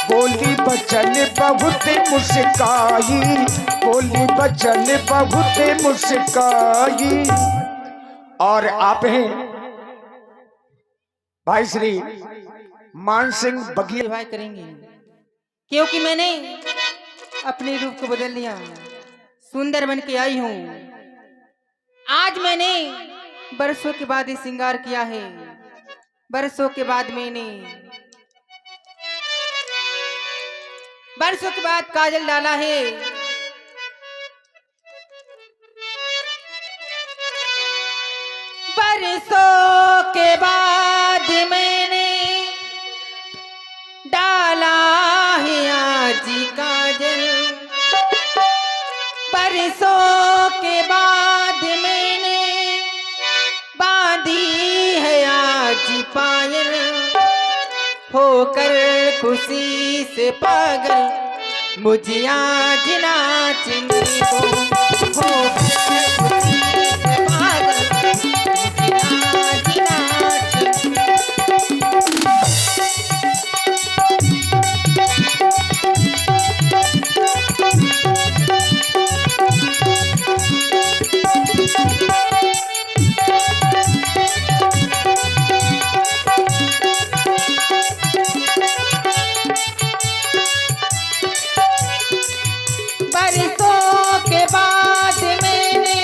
बोली बचन बहुत मुस्काई, बोली बचन बहुत मुस्काई। और आप हैं भाई श्री मान सिंह बघेल भाई करेंगे क्योंकि मैंने अपने रूप को बदल लिया, सुंदर बन के आई हूँ। आज मैंने बरसों के बाद ही श्रृंगार किया है, बरसों के बाद मैंने बरसों के बाद काजल डाला है। बरसों के बाद मैंने डाला है आज काजल, बरसों के बाद मैंने बांधी है आज पायल, होकर खुशी से पागल मुझे आज नाचने को, होकर खुशी से पागल मुझे आज नाचने बरसों के बाद मैंने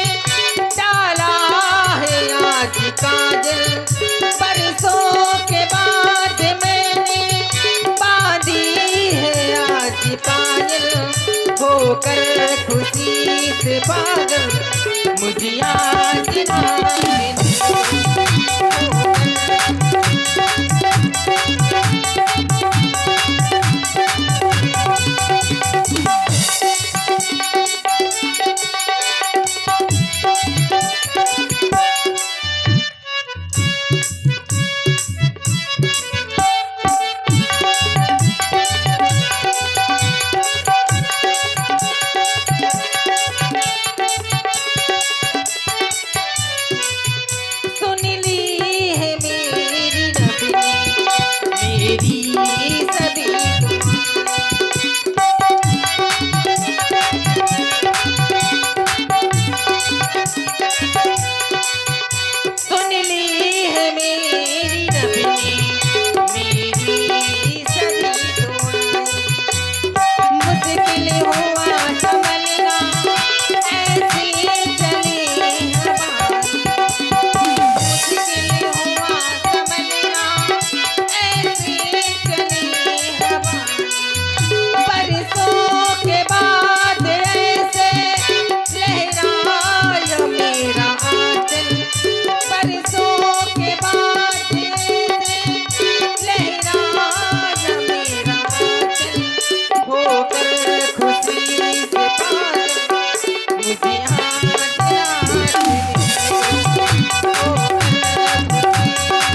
डाला है आज काजल, बरसों के बाद मैंने बांधी है आज पायल, होकर खुशी से पागल मुझे आज नाचने को। सुन ली है मेरी रब ने मेरी सभी सुन ली है मेरी रब ने मेरी सभी दुआ, मुश्किल हुआ संभलना ऐसी चली हवा, मुश्किल हुआ संभलना ऐसी चली हवा, बरसों के बाद ऐसे लहराया मेरा आंचल, बरसों के बाद ऐसे लहराया मेरा आंचल, होकर खुशी से पागल मुझे आज नाचने को, होकर खुशी से पागल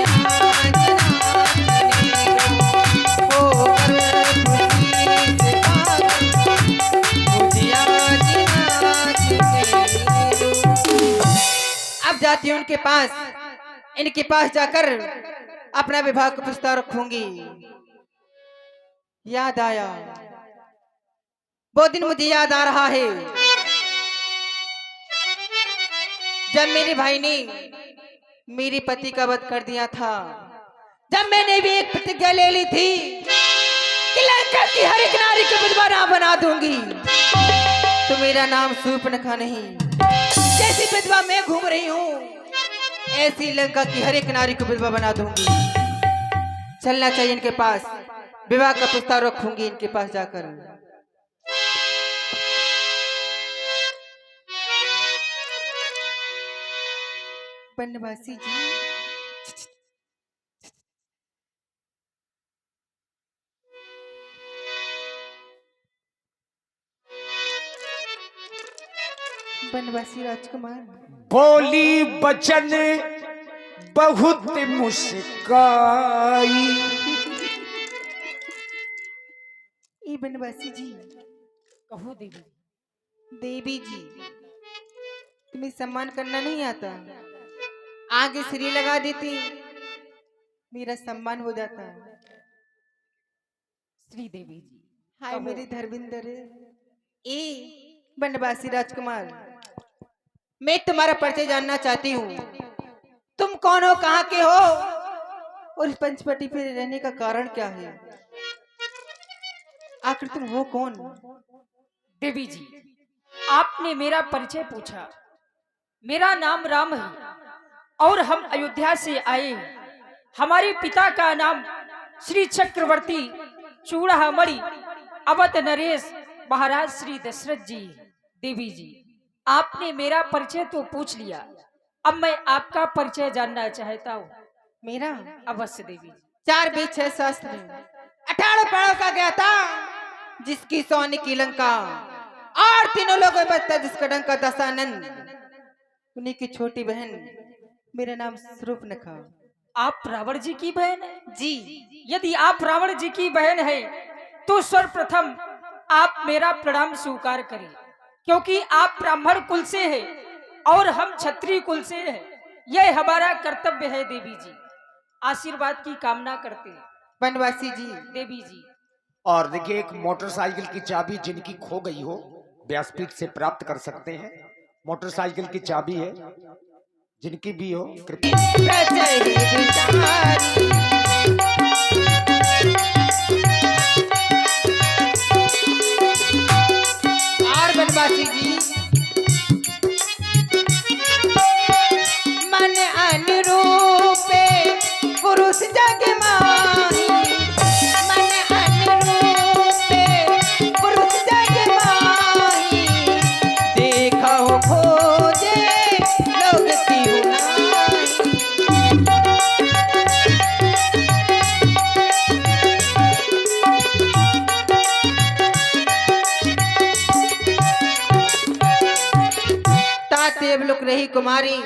मुझे आज नाचने को, होकर खुशी से पागल मुझे आज नाचने को। अब जाती हूँ उनके पास, इनके पास जाकर अपना विवाह का प्रस्ताव रखूंगी। याद आया वो दिन, मुझे याद आ रहा है जब मेरे भाई ने मेरे पति का वध कर दिया था, जब मैंने भी एक प्रतिज्ञा ले ली थी कि लंका की हर एक नारी को विधवा ना बना दूंगी, तो मेरा नाम शूर्पणखा नहीं, जैसी विधवा मैं घूम रही हूँ ऐसी लंका की हर एक नारी को विधवा बना दूंगी। चलना चाहिए इनके पास, विवाह का प्रस्ताव रखूंगी इनके पास जाकर। बनवासी जी, बनवासी राजकुमार, बोली बचन बहुत मुस्काई। ये बनवासी जी, कहो देवी। देवी जी, तुम्हें सम्मान करना नहीं आता? आगे श्री लगा देती, मेरा सम्मान हो जाता है। श्री देवी जी। हाय कहो। मेरे धर्मिंदर ए बनवासी राजकुमार, मैं तुम्हारा परिचय जानना चाहती हूँ। तुम कौन हो, कहाँ के हो और इस पंचवटी पे रहने का कारण क्या है? आखिर तुम हो कौन? देवी जी, आपने मेरा परिचय पूछा। मेरा नाम राम है और हम अयोध्या से आए हैं। हमारे पिता का नाम श्री चक्रवर्ती चूड़ामणि अवध नरेश महाराज श्री दशरथ जी है। देवी जी, आपने मेरा परिचय तो पूछ लिया, अब मैं आपका परिचय जानना चाहता हूँ। मेरा अवश्य देवी जी। 4 वेद 6 शास्त्र 18 पढ़ो का गया था, जिसकी सोने की लंका और तीनों लोगों में बचता जिसका डंका दशानंद, उन्हीं की छोटी बहन, मेरा नाम स्वरूपनखा। आप रावण जी की बहन है? जी यदि आप रावण जी की बहन है तो सर्वप्रथम आप मेरा प्रणाम स्वीकार करें, क्योंकि आप ब्राह्मण कुल से है और हम क्षत्रिय कुल से है। यह हमारा कर्तव्य है। देवी जी, आशीर्वाद की कामना करते हैं। बनवासी जी। देवी जी, और देखिए, एक मोटरसाइकिल की चाबी जिनकी खो गई हो व्यासपीठ से प्राप्त कर सकते हैं। मोटरसाइकिल की चाबी है, जिनकी भी हो कृपया। प्रचरी विचारी और बनवासी जी, मन अनुरूपे पुरुष जग माही, मन अनुरूपे पुरुष जग माही, देखो खोजे लोग की नाई। ताते अब लुक रही कुमारी,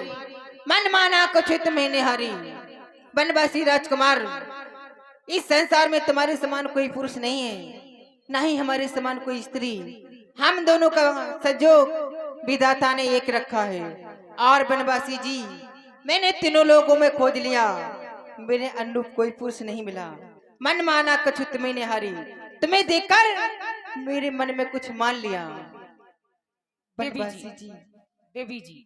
मन माना कुछ में निहारी। बनवासी राजकुमार, इस संसार में तुम्हारे समान कोई पुरुष नहीं है, ना ही हमारे समान कोई स्त्री। हम दोनों का संजोग विधाता ने एक रखा है। और बनवासी जी, मैंने तीनों लोगों में खोज लिया, मेरे अनुरूप कोई पुरुष नहीं मिला। मन माना कछुत में निहारी, तुम्हें देखकर मेरे मन में कुछ मान लिया। देवी बनवासी जी, जी, देवी जी,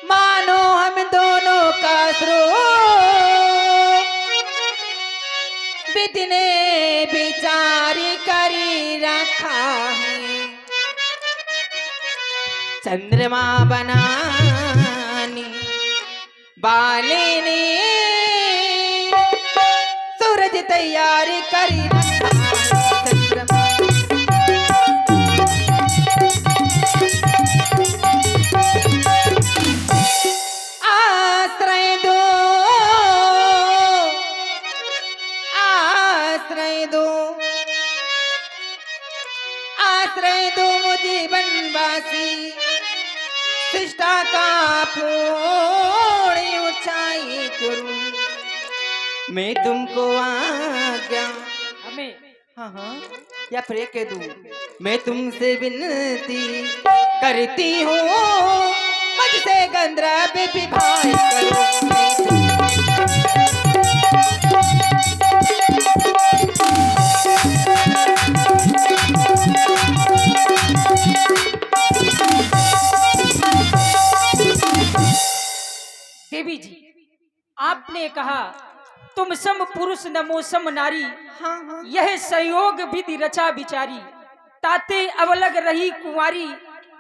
मानो हम दोनों का स्रोत विधि ने विचार करी रखा है। चंद्रमा बनानी बाले ने सूरज तैयार करी रखा है। चंद्रमा आश्रय दो, आश्रय दो, आश्रय दो मुझे बनवासी, सृष्टा का पूर्ण ऊंचाई करूं, मैं तुमको आज्ञा, हमें हाँ हाँ या फिर कह दूं, मैं तुमसे विनती करती हूँ, मुझसे गंधर्व विवाह करो। देवी जी, आपने कहा तुम सम पुरुष नमो सम नारी, हाँ हाँ यह संयोग विधि रचा बिचारी, ताते अवलग रही कुंवारी,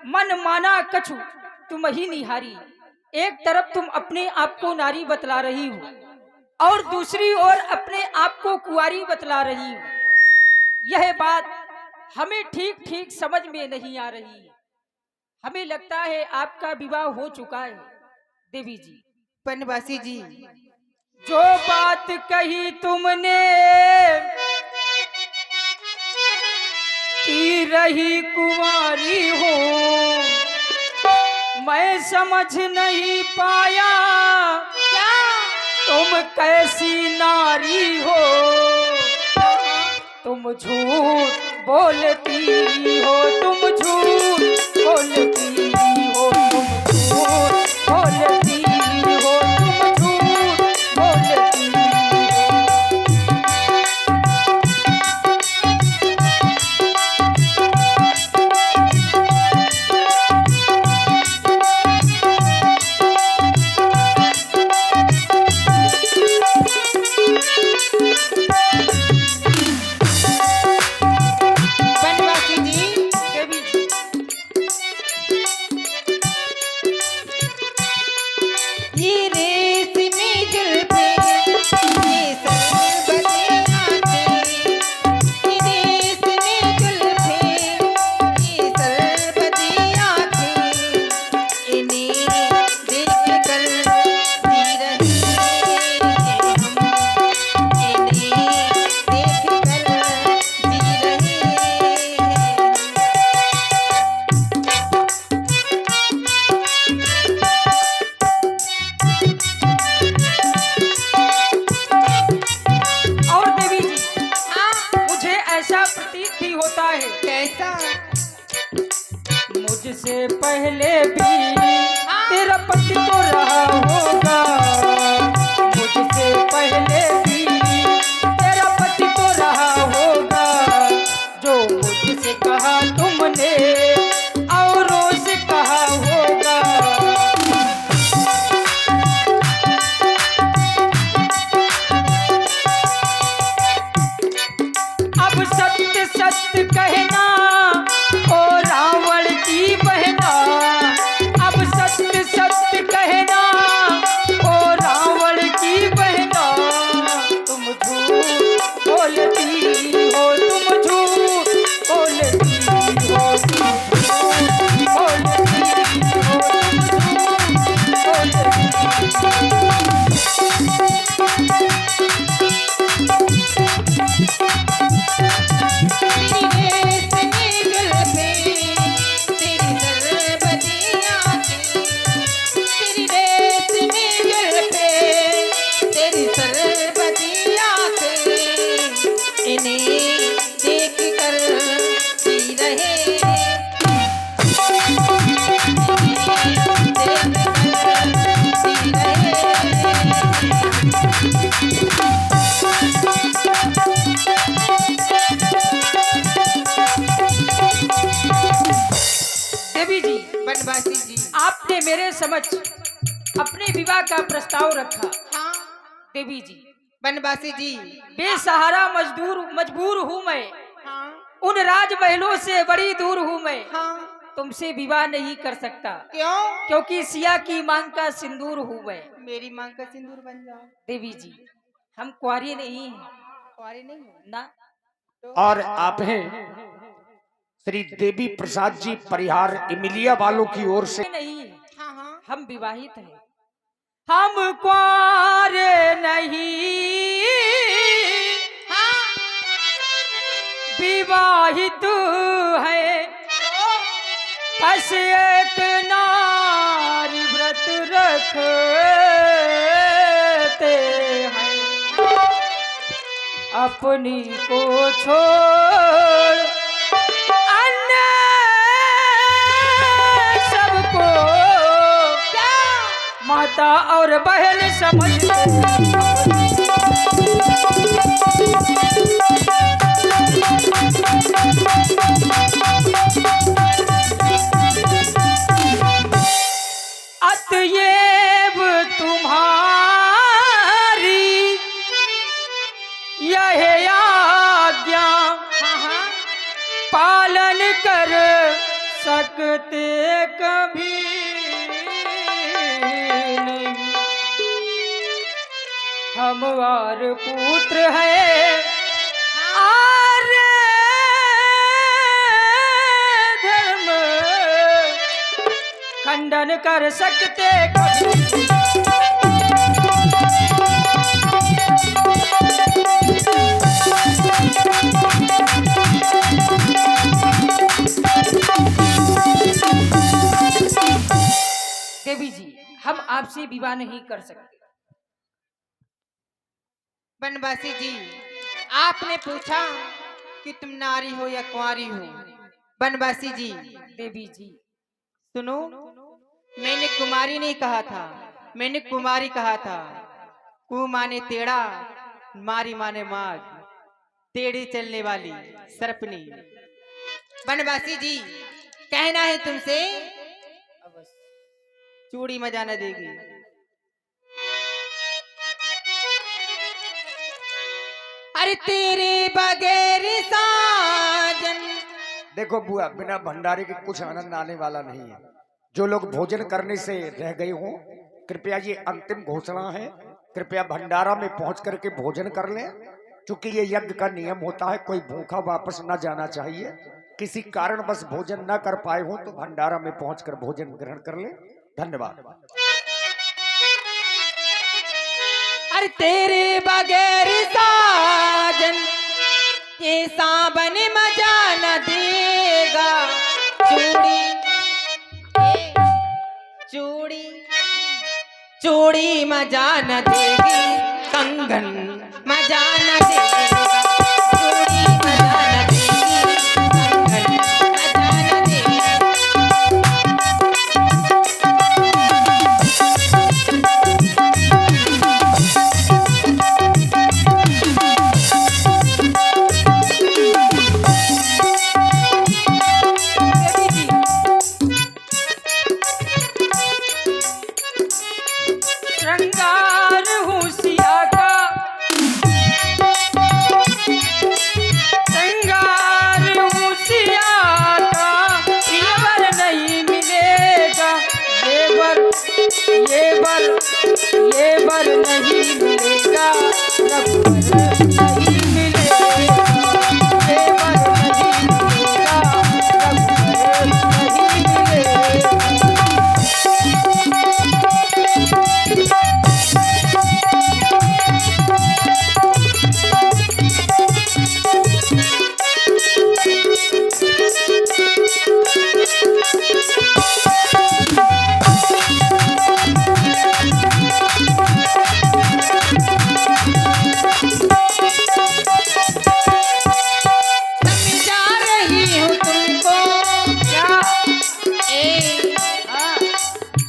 मन माना कछु तुम ही निहारी। एक तरफ तुम अपने आप को नारी बतला रही हो और दूसरी ओर अपने आप को कुंवारी बतला रही हो। यह बात हमें ठीक ठीक समझ में नहीं आ रही है। हमें लगता है आपका विवाह हो चुका है। देवी जी, बनवासी जी, जो बात कही तुमने कि रही कुंवारी हो, मैं समझ नहीं पाया क्या तुम कैसी नारी हो। तुम झूठ बोलती हो, तुम झूठ बोलती हो, तुम झूठ बोलती ये रेशमी जुल्फे, ये सरबती आंखें, ये रेशमी जुल्फे, ये सरबती आंखें, इन्हें देखकर जी रहे हैं हम, इन्हें देखकर जी रहे हैं। और देवी जी, हाँ, मुझे ऐसा प्रतीत भी होता है, कैसा? मुझसे पहले भी तेरा पति तो रहा होगा, मुझसे पहले भी तेरा पति तो रहा होगा, जो मुझसे कहा तुमने औरों से कहा होगा। अब सत्य सत्य कहना ओ रावण की बहना, अब सत्य सत्य कहना ओ रावण की बहना, तुम झूठ बोलती हो, तुम झूठ बोलती हो, तुम झूठ बोलती हो, तुम झूठ बोलती हो। तेरी रेशमी जुल्फे, तेरी सरबती आंखें, तेरी रेशमी जुल्फे, तेरी सरबती आंखें, इन्हें देखकर जी रहे हैं, इन्हें देखकर जी रहे देवी जी, हैं। बनवासी जी, आपने मेरे समक्ष अपने विवाह का प्रस्ताव रखा। हाँ, देवी जी, बनवासी जी, बेसहारा मजबूर हूँ मैं, हाँ, उन राजमहलों से बड़ी दूर हूँ मैं, हाँ, तुमसे विवाह नहीं कर सकता, क्यों? क्योंकि सिया की मांग का सिंदूर हूँ मैं। मेरी मांग का सिंदूर बन जाओ। देवी जी, हम कुंवारी नहीं हैं कुंवारी नहीं हो ना। और आप हैं श्री देवी प्रसाद जी परिहार इमिलिया वालों की ओर से। नहीं है, हाँ, हाँ, हम विवाहित हैं, हम कुंवारे नहीं, हाँ, विवाहित है, बस एक नारी व्रत रखते हैं, अपनी को छोड़ अन्य सबको माता और बहन समझते। अतएव तुम्हारी यह आज्ञा पालन कर सकते कभी नहीं, हम और पुत्र है आर्य धर्म खंडन कर सकते कभी। देवी जी, हम आपसे विवाह नहीं कर सकते। बनवासी जी, आपने पूछा कि तुम नारी हो या कुंवारी हो। बनवासी जी, देवी जी, सुनो, मैंने कुमारी नहीं कहा था, मैंने कुमारी कहा था। कु माने टेढ़ा, मारी माने माग, टेढ़ी चलने वाली सर्पनी। बनवासी जी, कहना है तुमसे, चूड़ी मजा न देगी। अरे तेरे बगैर साजन। देखो बुआ, बिना भंडारे के कुछ आनंद आने वाला नहीं है। जो लोग भोजन करने से रह गए हों कृपया ये अंतिम घोषणा है, कृपया भंडारा में पहुंच करके भोजन कर लें, क्योंकि ये यज्ञ का नियम होता है, कोई भूखा वापस न जाना चाहिए। किसी कारण बस भोजन न कर पाए हो तो भंडारा में पहुंचकर भोजन ग्रहण कर ले। धन्यवाद। अरे तेरे बगैर साजन के सावन मजा न देगा, चूड़ी चूड़ी मजा न देगी, कंगन मजा न देगा, चूड़ी मजा न देगी, कंगन मजा न देगी। श्रृंगार हूँ सिया का, श्रृंगार हूँ सिया का, येवर नहीं मिलेगा, येवर नहीं मिलेगा, रघुवर नहीं मिलेगा, येवर नहीं मिलेगा,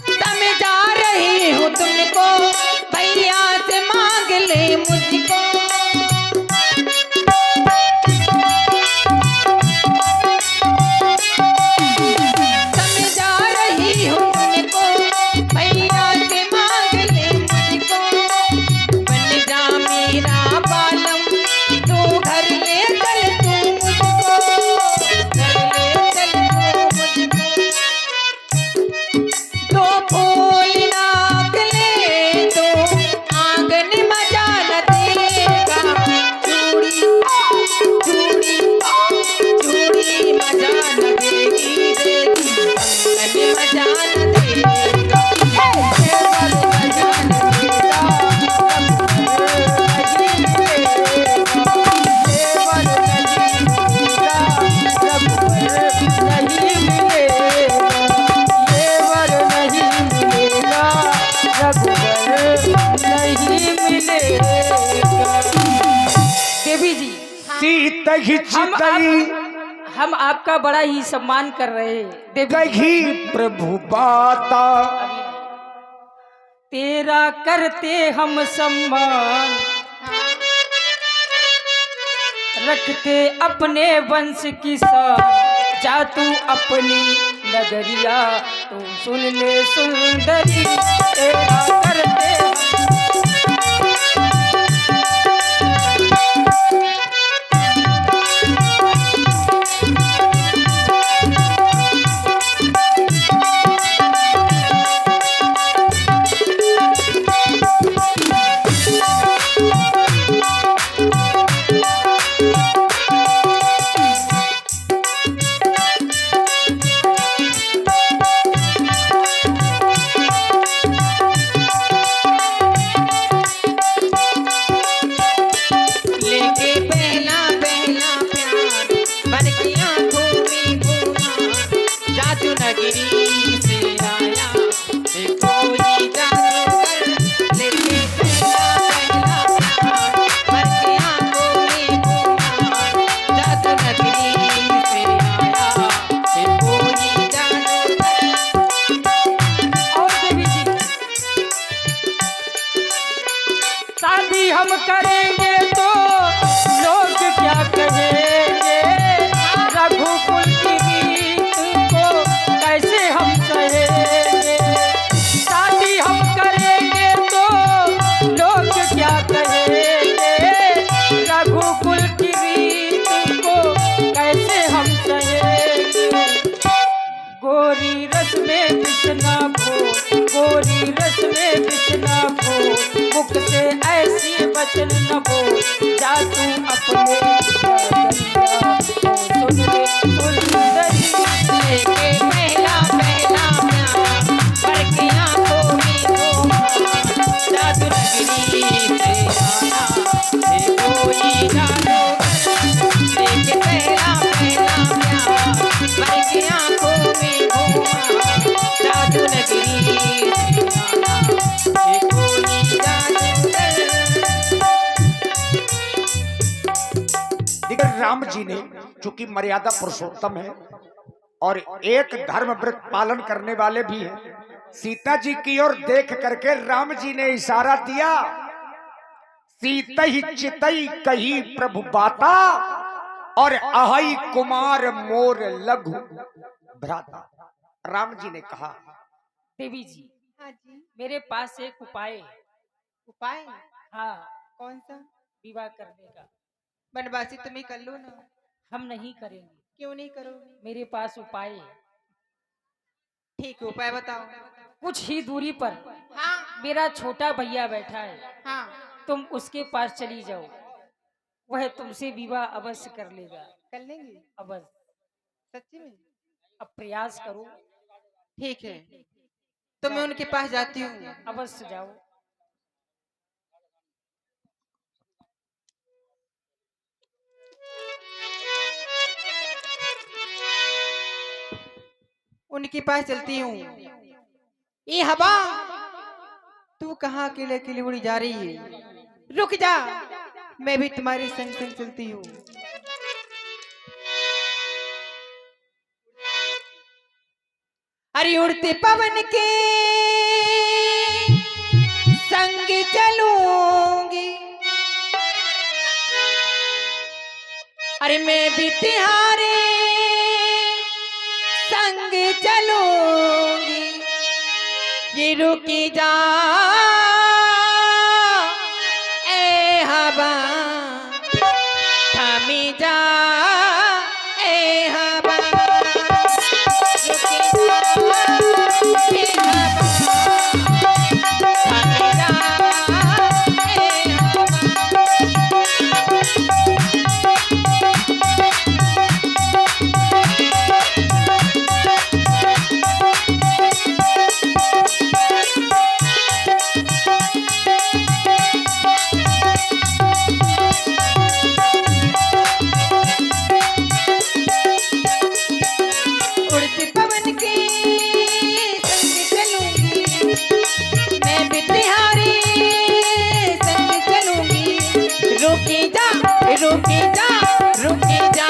रघुवर नहीं मिलेगा। देवी जी, हम आपका बड़ा ही सम्मान कर रहे हैं देवी। प्रभु बाता तेरा करते हम सम्मान, रखते अपने वंश की शान, जा तू अपनी नगरिया तू सुन ले सुंदरी, तेरा करते शादी हम करेंगे तो लोग क्या कहेंगे, रघुकुल की रीत को कैसे हम सहेंगे। शादी हम करेंगे तो लोग क्या कहेंगे, रघुकुल की रीत को कैसे हम सहेंगे। गोरी रस में कृष्णा को, गोरी रस में वचन न बोल जा तू अपने नगरिया। ओ सुन ले सुंदरी लेके पहला पहला प्यार पर की आंखों में घूमा जादू नगरी से आना ये कोई जादूगर। लेके पहला पहला प्यार पर की आंखों में घूमा जादू नगरी से आना ये कोई जादूगर। देखिए राम जी ने चूंकि मर्यादा पुरुषोत्तम है और एक धर्म व्रत पालन करने वाले भी हैं, सीता जी की ओर देख करके राम जी ने इशारा दिया, सीतई चितई कही प्रभु बाता और अहई कुमार मोर लघु भ्राता। राम जी ने कहा, देवी जी हाँ जी, मेरे पास एक उपाय है। उपाय हाँ, कौन सा? विवाह करने का। बनवासी तुम ही कर लो ना। हम नहीं करेंगे, क्यों नहीं करोगे? मेरे पास उपाय है। ठीक है, उपाय बताओ। कुछ ही दूरी पर हाँ मेरा छोटा भैया बैठा है, हाँ, तुम उसके पास चली जाओ, वह तुमसे विवाह अवश्य कर लेगा। कर लेंगे अवश्य, सच्ची में? अब प्रयास करो। ठीक है, तो मैं उनके पास जाती हूँ। अवश्य जाओ। उनके पास चलती हूँ। ये हवा, तू कहाँ अकेले अकेले उड़ी जा रही है? रुक जा, मैं भी तुम्हारे संग संग चलती हूँ। अरे उड़ते पवन के संग चलूंगी, अरे मैं भी तिहारे संग चलूंगी। ये रुकी जा ए हवा, थमी जा ए हवा, रुकी जा ए हवा, थमी जा ए हवा। उड़ते पवन के संग चलूंगी, मैं भी तिहारे संग चलूंगी। रुकी जा रुकी जा रुकी जा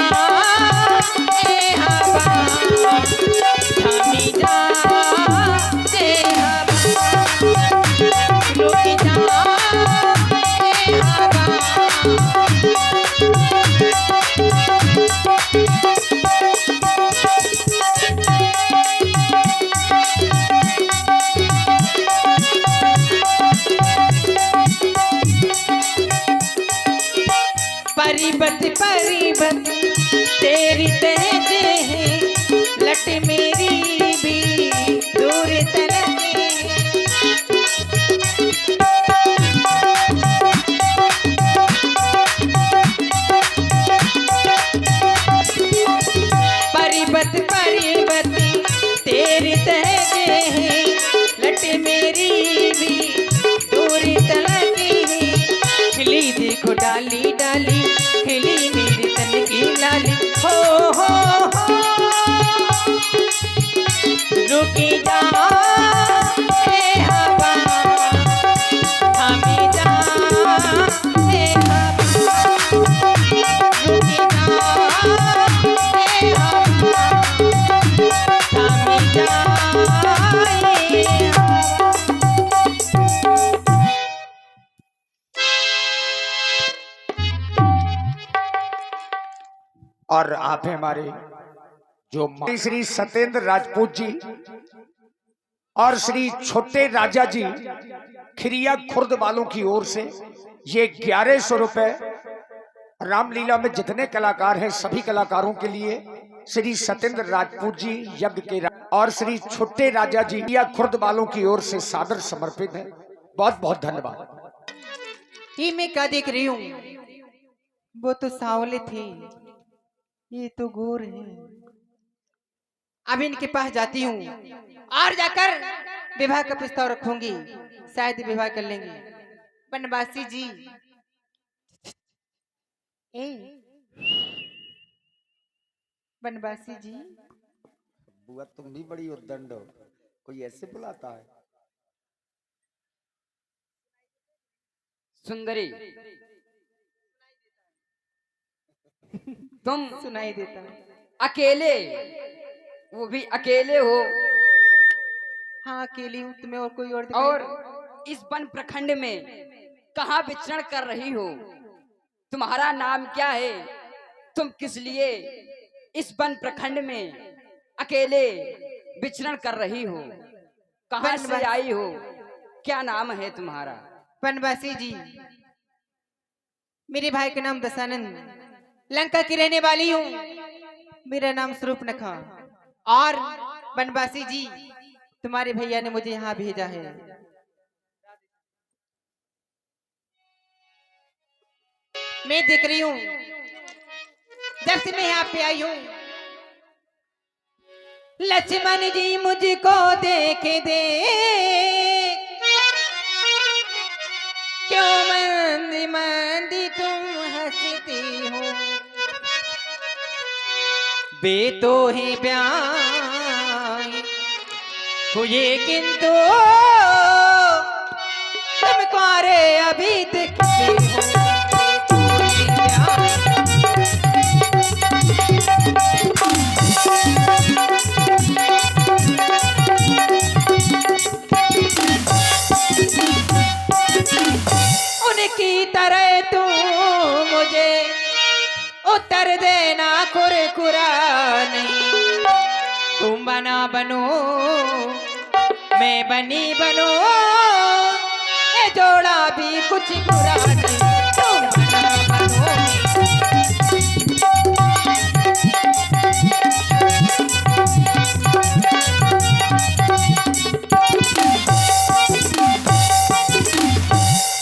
ए हवा, थमी जा ए हवा, रुकी जा ए हवा। परिबत परिबत तेरी तहजे है, लट मेरी भी दूर तलके। परिबत परिबत तेरी तहजे है, लट मेरी भी दूर तलके। खिली देखो डाली डाली, खिली मेरी तन की लाली। हो रुकी जा ए हवा, थमी जा ए हवा, रुकी जा ए हवा, थमी जा ए हवा। और आप हैं हमारे जो श्री सत्येंद्र राजपूत जी और श्री छोटे राजा जी खिरिया खुर्द वालों की ओर से ये 1100 रुपए रामलीला में जितने कलाकार हैं सभी कलाकारों के लिए श्री सत्येंद्र राजपूत जी यज्ञ के और श्री छोटे राजा जी खिरिया खुर्द वालों की ओर से सादर समर्पित है। बहुत बहुत धन्यवाद। ये मैं क्या देख रही हूँ? वो तो सांवले थे, ये तो गोर है। अब इनके पास जाती हूँ और जाकर विवाह का प्रस्ताव रखूंगी, शायद विवाह कर लेंगे। बनवासी जी, ए बनवासी जी, बुआ तुम भी बड़ी उद्दंड हो, कोई ऐसे बुलाता है? सुंदरी, तुम सुनाई देता है। अकेले, वो भी अकेले हो, हाँ अकेली हूँ, तुम्हें और कोई और दिखाई और दे? इस वन प्रखंड में कहाँ विचरण कर रही हो? तुम्हारा नाम क्या है? तुम किस लिए इस वन प्रखंड में अकेले विचरण कर रही हो? कहाँ से बनवासी- आई हो? क्या नाम है तुम्हारा? बनवासी जी, मेरे भाई का नाम दशानंद, लंका की रहने वाली हूँ। मेरा नाम स्वरूपनखा। और बनवासी जी, तुम्हारे भैया ने मुझे यहाँ भेजा है। मैं देख रही हूँ, जब से मैं यहाँ पे आई हूँ, लक्ष्मण जी मुझको देख दे, क्यों मंदी मंदी तुम हंसती हो? बे तो ही ब्याह हुए किंतु तुम कुआरे अभी दिखते हो। उनकी तरह तू मुझे उत्तर देना कुरकुरा नहीं। तुम बना बनो, मैं बनी बनो, ये जोड़ा भी कुछ बुरा नहीं। तुम बना बनो,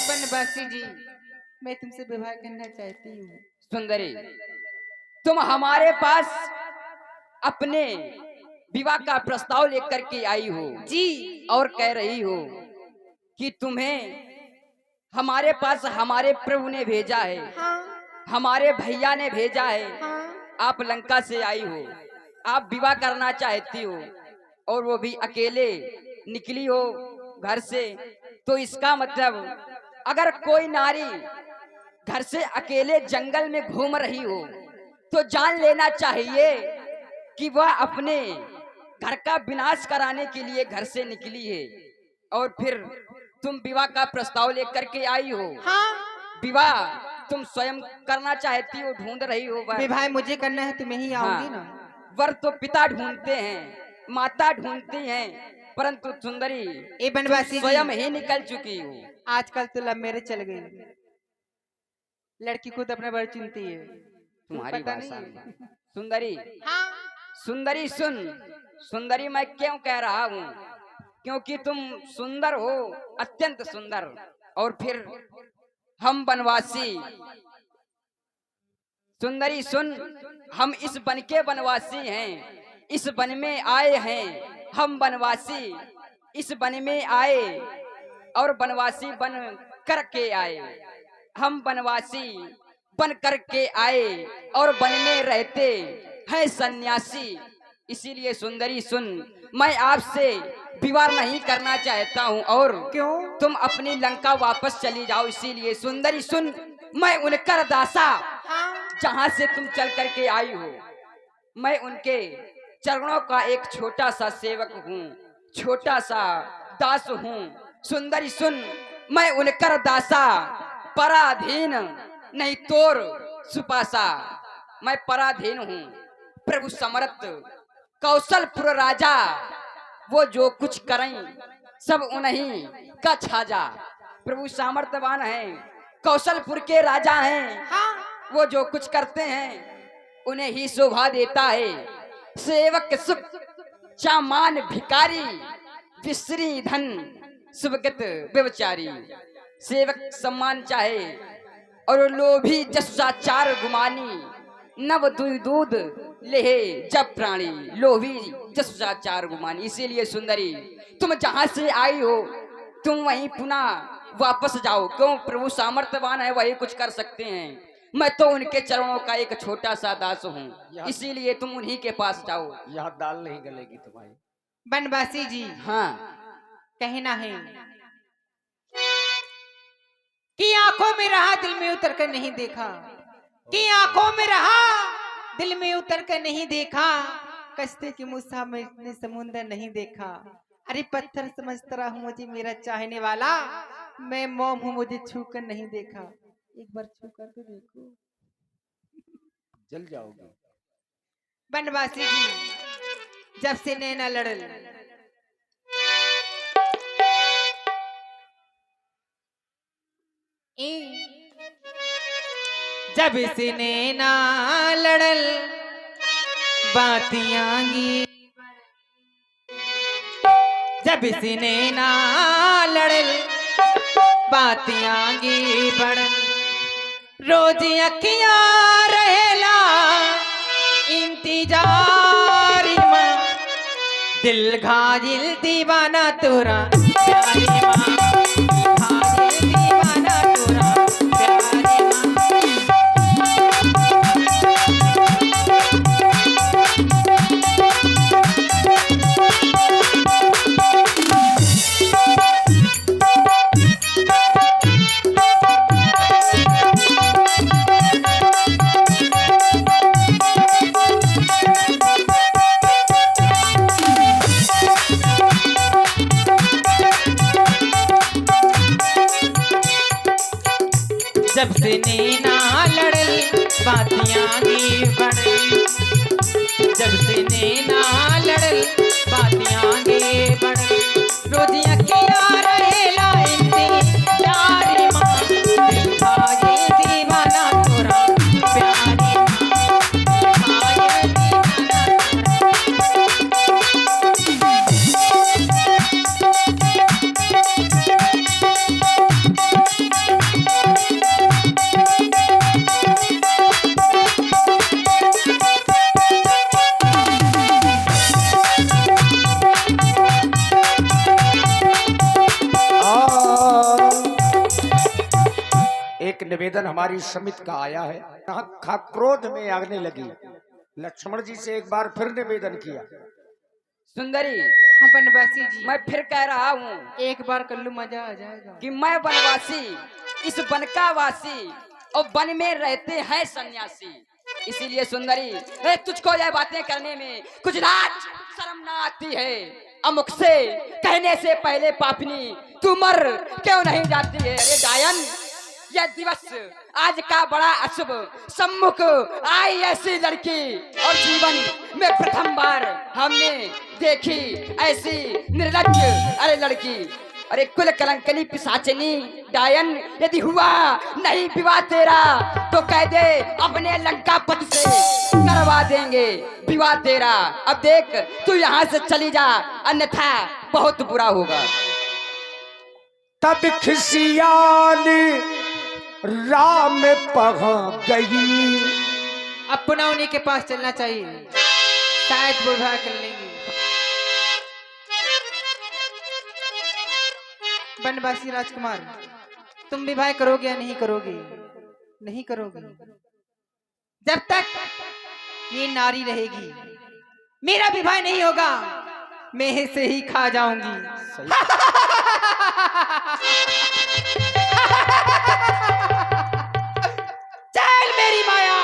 बनवासी जी, मैं तुमसे विवाह करना चाहती हूँ। सुंदरी, तुम हमारे पास अपने विवाह का प्रस्ताव लेकर के आई हो जी, और कह रही हो कि तुम्हें हमारे पास हमारे प्रभु ने भेजा है, हाँ हमारे भैया ने भेजा है। हाँ, आप लंका से आई हो, आप विवाह करना चाहती हो, और वो भी अकेले निकली हो घर से। तो इसका मतलब अगर कोई नारी घर से अकेले जंगल में घूम रही हो तो जान लेना चाहिए कि वह अपने घर का विनाश कराने के लिए घर से निकली है। और फिर तुम विवाह का प्रस्ताव लेकर के आई हो। हाँ विवाह तुम स्वयं करना चाहती हो, ढूंढ रही हो वर। विवाह मुझे करना है तो मैं ही आऊंगी ना। वर तो पिता ढूंढते हैं, माता ढूंढती हैं, परंतु सुंदरी ए बनवासी जी, स्वयं ही निकल चुकी हो। आजकल तो लव मैरिज चल गई, लड़की खुद अपना वर चुनती है। तुम्हारी पता भाषा नहीं। में। सुंदरी, हाँ सुंदरी सुन, सुंदरी मैं क्यों कह रहा हूँ? क्योंकि तुम सुंदर हो, अत्यंत सुंदर। और फिर हम बनवासी, सुंदरी सुन, हम इस वन के बनवासी हैं, इस वन में आए हैं। हम बनवासी इस वन में आए और बनवासी बन करके आए। हम बनवासी बन करके आए और वन में रहते हैं सन्यासी। इसीलिए सुंदरी सुन, मैं आपसे विवाह नहीं करना चाहता हूँ और क्यों? तुम अपनी लंका वापस चली जाओ। इसीलिए सुंदरी सुन, मैं उनकर दासा, हाँ जहाँ से तुम चल करके आई हो, मैं उनके चरणों का एक छोटा सा सेवक हूँ, छोटा सा दास हूँ। सुंदरी सुन, मैं उनकर दासा, पराधीन नहीं तोर सुपासा। मैं पराधीन हूँ। प्रभु समर्थ कौशलपुर राजा, वो जो कुछ करें सब उन्हीं का छाजा। प्रभु सामर्थ्यवान हैं, कौशलपुर के राजा हैं, हाँ वो जो कुछ करते हैं उन्हें ही शोभा देता है। सेवक सुख चामान भिकारी, विश्री धन सुभगत व्यभिचारी। सेवक सम्मान चाहे और लोभी जसुसा चार गुमानी नव दुई दूध लेहे जब प्राणी लोभी जसुसा चार गुमानी। इसीलिए सुंदरी तुम जहां से आई हो तुम वहीं पुनः वापस जाओ। क्यों? प्रभु सामर्थ्यवान है, वही कुछ कर सकते हैं। मैं तो उनके चरणों का एक छोटा सा दास हूँ, इसीलिए तुम उन्हीं के पास जाओ। यहाँ दाल नहीं गलेगी तुम्हारी। बनवासी जी हाँ, कहना है कि आंखों में रहा दिल में उतर कर नहीं देखा, कि आंखों में रहा दिल में उतर कर नहीं देखा, कश्ती की मुसाफिर ने समुंदर नहीं देखा। अरे पत्थर समझता हूँ मुझे मेरा चाहने वाला, मैं मोम हूँ मुझे छू कर नहीं देखा। एक बार छू कर तो देखो। जल जाओगे। बनवासी जी जब से नैना लड़ल जब से नैना लड़ल बातियांगी, जब से नैना लड़ल बातियांगी बड़न, रोज अखियां रहेला इंतजार मां, दिल घायल दीवाना तोरा प्यारी मां, घायल दीवाना तोरा प्यारी मां। जब से नैना लड़ल बातियांगी बढ़ल, जब से नैना लड़ल बातियांगी बढ़ल, रोज अखियां रहेला इंतजार मां, दिल घायल दीवाना तोरा प्यारी मां, घायल दीवाना एक निवेदन हमारी समिति का आया है। यहाँ क्रोध में आगने लगी, लक्ष्मण जी से एक बार फिर निवेदन किया। सुंदरी हाँ बनवासी जी मैं फिर कह रहा हूँ एक बार कर लो मजा आ जाएगा। कि मैं वनवासी, इस वन का वासी और वन में रहते हैं सन्यासी। इसीलिए सुंदरी तुझको यह बातें करने में कुछ लाज शर्म ना आती है। अमुख से कहने से पहले पापनी तू मर क्यों नहीं जाती है? अरे डायन, यह दिवस आज का बड़ा अशुभ, सम्मुख आई ऐसी लड़की और जीवन में प्रथम बार हमने देखी ऐसी निर्लज्ज अरे लड़की। अरे कुल कलंकनी पिशाचनी डायन, यदि हुआ नहीं विवाह तेरा तो कह दे अपने लंकापति से करवा देंगे विवाह तेरा। अब देख तू यहाँ से चली जा, अन्यथा बहुत बुरा होगा। तब खिसियाली राम पह गई, अपना उन्हीं के पास चलना चाहिए, शायद वो विवाह कर लेंगे। बनवासी राजकुमार तुम विवाह करोगे या नहीं करोगे? नहीं करोगे। जब तक ये नारी रहेगी मेरा विवाह नहीं होगा, मैं इसे ही खा जाऊंगी। चल मेरी माया,